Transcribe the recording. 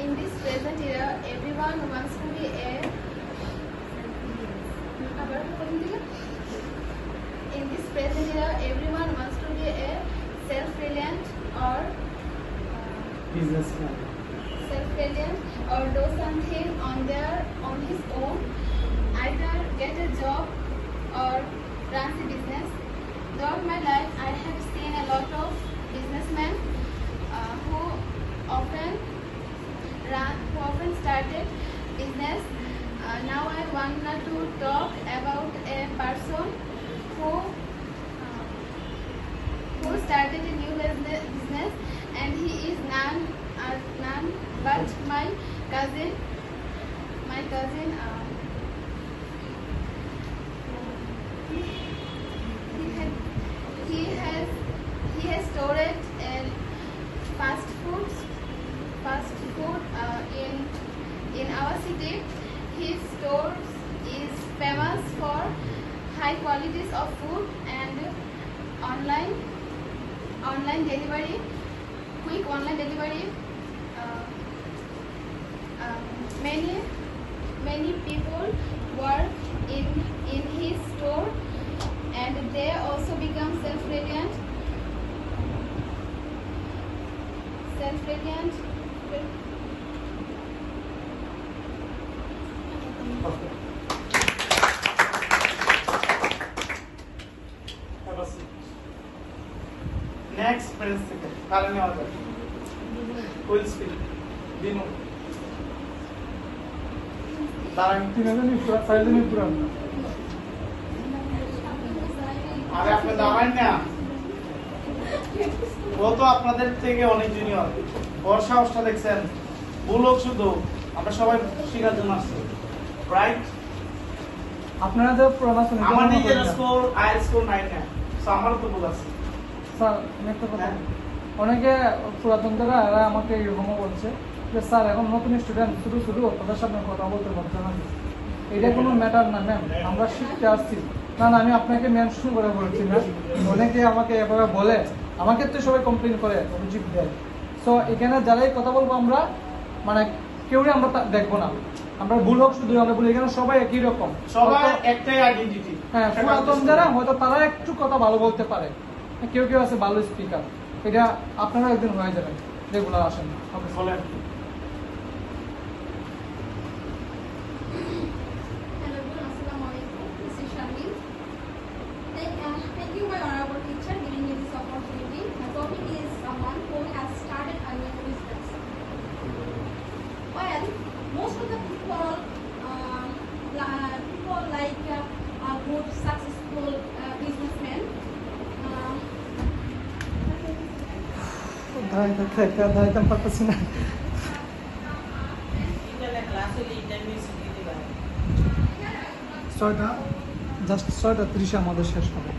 In this present era, everyone wants to be a in this present era, everyone wants to be a self-reliant or businessman. Self-reliant or do something on his own, either get a job or run a business. Throughout my life, I have seen a lot of businessmen who often started business. Now I want to talk about a person who started a new business, and he is none but my cousin. He has stored fast food in our city. His store is famous for high qualities of food and online delivery, quick online delivery. Many people work in his store, and they also become self-reliant. Okay. Have a seat. Next principle. Karani order. Who will speak? Dinu. Darang. আরে আপনি দাঁড়ান না, ও তো আপনাদের থেকে অনেক junior. ওর সাহসটা দেখছেন, ভুল হোক শুধু, আমরা সবাই শেখার জন্য আসছি, রাইট? আপনারা তো প্রোনাউন্সিয়েশন আমার নিজের স্কোর আইএলটিএস স্কোর 9 না, সো আমারও তো ভুল আছে। স্যার আমি একটা কথা, অনেকে পুরাতন যারা এরা আমাকে এরকমও বলছে যে স্যার এখন নতুন স্টুডেন্ট শুধু তাদের সামনে কথা বলতে পারছে না। এটা কোনো ম্যাটার না ম্যাম, আমরা শিখতে আসছি। না আমি আপনাকে মেনশন করে বলছি না, অনেকে আমাকে এভাবে বলে, আমাকে তো সবাই কমপ্লেন করে, অভিযোগ দেয়। সো এখানে যারাই কথা বলবো আমরা মানে কেউই আমরা দেখবো না, আমরা ভুল হোক শুধু আমরা বলি, এখানে সবাই একই রকম, সবাই একটাই আইডেন্টিটি। হ্যাঁ, পুরাতন যারা হয়তো তারা একটু কথা ভালো বলতে পারে, কেউ আছে ভালো স্পিকার, এটা আপনারা একদিন হয়ে যাবেন রেগুলার আসেন। বলেন। Thank you, my honorable teacher, giving me this opportunity. My topic is someone who has started a new business. Well, most of the people like a good, successful businessman. দাঁড়াইতাম পারতেছি না। Just 6:30 আমাদের শেষ হবে।